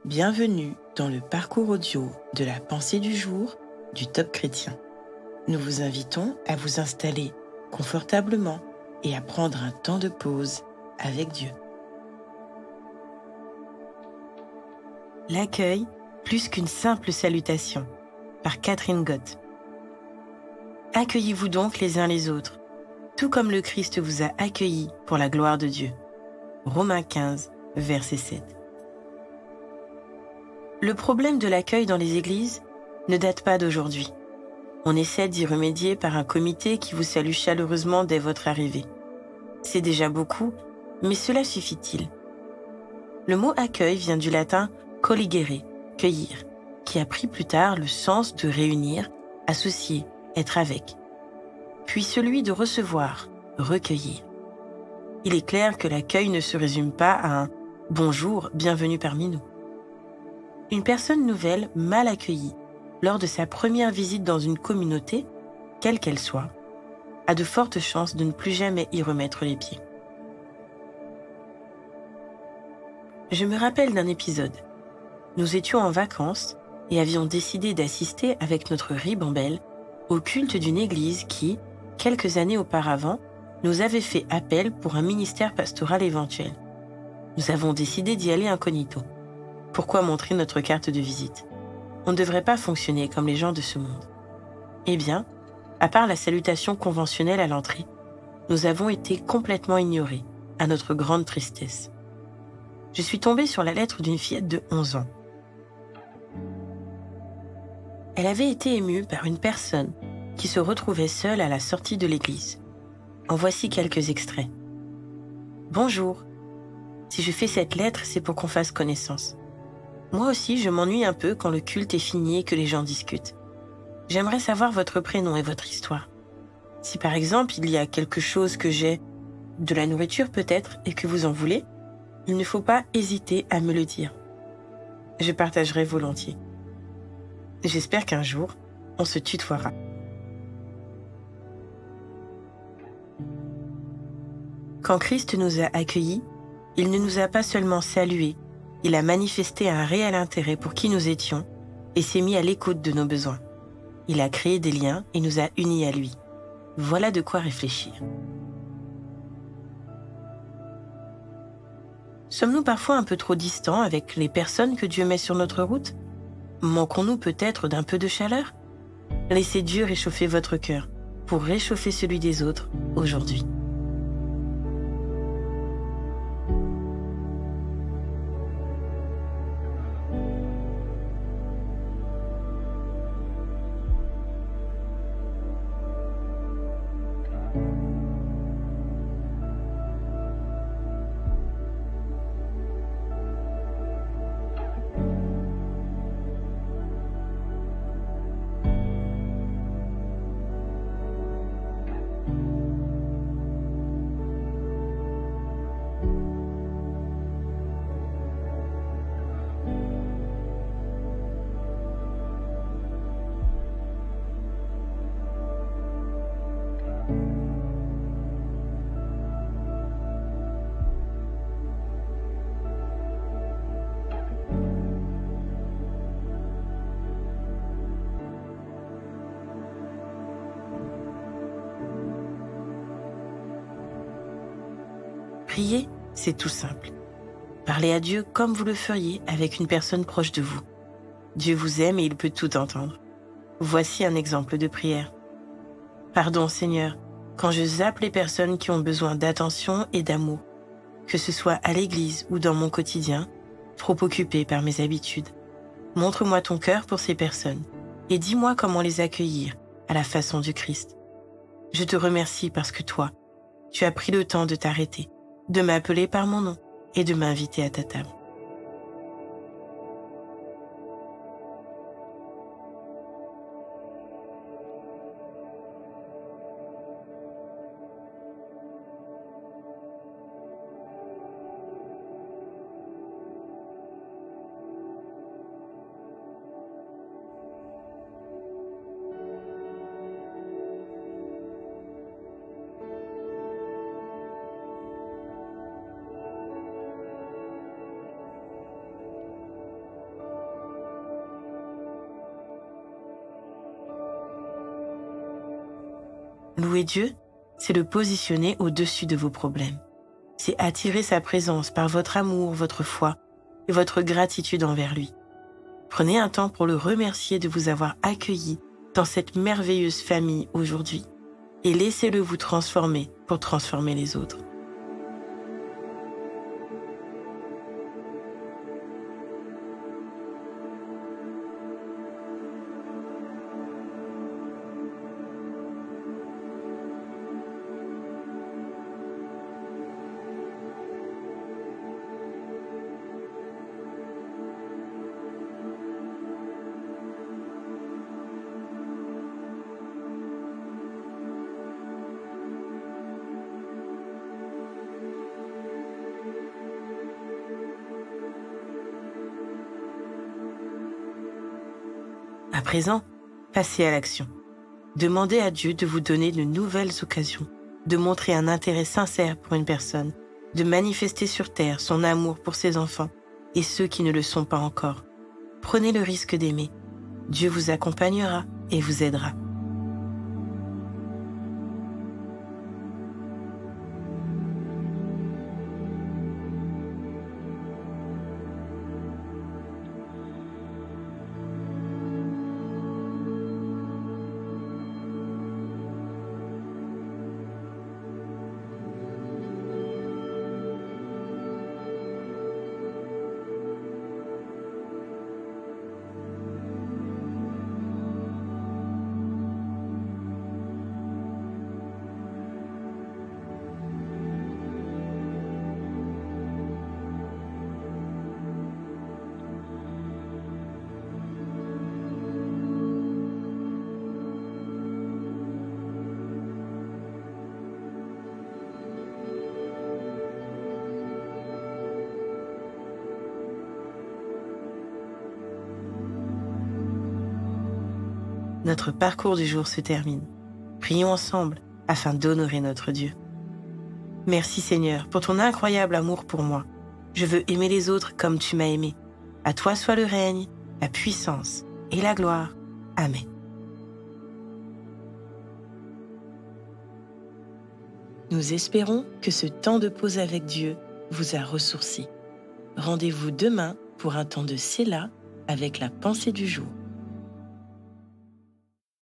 Bienvenue dans le parcours audio de la pensée du jour du Top Chrétien. Nous vous invitons à vous installer confortablement et à prendre un temps de pause avec Dieu. L'accueil plus qu'une simple salutation, par Catherine Gott. Accueillez-vous donc les uns les autres, tout comme le Christ vous a accueillis pour la gloire de Dieu. Romains 15, verset 7. Le problème de l'accueil dans les églises ne date pas d'aujourd'hui. On essaie d'y remédier par un comité qui vous salue chaleureusement dès votre arrivée. C'est déjà beaucoup, mais cela suffit-il? Le mot accueil vient du latin colligere, cueillir, qui a pris plus tard le sens de réunir, associer, être avec, puis celui de recevoir, recueillir. Il est clair que l'accueil ne se résume pas à un « bonjour, bienvenue parmi nous ». Une personne nouvelle, mal accueillie, lors de sa première visite dans une communauté, quelle qu'elle soit, a de fortes chances de ne plus jamais y remettre les pieds. Je me rappelle d'un épisode. Nous étions en vacances et avions décidé d'assister avec notre ribambelle au culte d'une église qui, quelques années auparavant, nous avait fait appel pour un ministère pastoral éventuel. Nous avons décidé d'y aller incognito. Pourquoi montrer notre carte de visite? On ne devrait pas fonctionner comme les gens de ce monde. Eh bien, à part la salutation conventionnelle à l'entrée, nous avons été complètement ignorés, à notre grande tristesse. Je suis tombée sur la lettre d'une fillette de 11 ans. Elle avait été émue par une personne qui se retrouvait seule à la sortie de l'église. En voici quelques extraits. Bonjour. Si je fais cette lettre, c'est pour qu'on fasse connaissance. Moi aussi, je m'ennuie un peu quand le culte est fini et que les gens discutent. J'aimerais savoir votre prénom et votre histoire. Si par exemple, il y a quelque chose que j'ai, de la nourriture peut-être, et que vous en voulez, il ne faut pas hésiter à me le dire. Je partagerai volontiers. J'espère qu'un jour, on se tutoiera. Quand Christ nous a accueillis, il ne nous a pas seulement salués, il a manifesté un réel intérêt pour qui nous étions et s'est mis à l'écoute de nos besoins. Il a créé des liens et nous a unis à lui. Voilà de quoi réfléchir. Sommes-nous parfois un peu trop distants avec les personnes que Dieu met sur notre route? Manquons-nous peut-être d'un peu de chaleur? Laissez Dieu réchauffer votre cœur pour réchauffer celui des autres aujourd'hui. Prier, c'est tout simple. Parlez à Dieu comme vous le feriez avec une personne proche de vous. Dieu vous aime et il peut tout entendre. Voici un exemple de prière. Pardon Seigneur, quand je zappe les personnes qui ont besoin d'attention et d'amour, que ce soit à l'église ou dans mon quotidien, trop occupé par mes habitudes. Montre-moi ton cœur pour ces personnes et dis-moi comment les accueillir à la façon du Christ. Je te remercie parce que toi, tu as pris le temps de t'arrêter, de m'appeler par mon nom et de m'inviter à ta table. Louer Dieu, c'est le positionner au-dessus de vos problèmes. C'est attirer sa présence par votre amour, votre foi et votre gratitude envers lui. Prenez un temps pour le remercier de vous avoir accueilli dans cette merveilleuse famille aujourd'hui et laissez-le vous transformer pour transformer les autres. À présent, passez à l'action. Demandez à Dieu de vous donner de nouvelles occasions, de montrer un intérêt sincère pour une personne, de manifester sur terre son amour pour ses enfants et ceux qui ne le sont pas encore. Prenez le risque d'aimer. Dieu vous accompagnera et vous aidera. Notre parcours du jour se termine. Prions ensemble afin d'honorer notre Dieu. Merci Seigneur pour ton incroyable amour pour moi. Je veux aimer les autres comme tu m'as aimé. À toi soit le règne, la puissance et la gloire. Amen. Nous espérons que ce temps de pause avec Dieu vous a ressourci. Rendez-vous demain pour un temps de Séla avec la pensée du jour.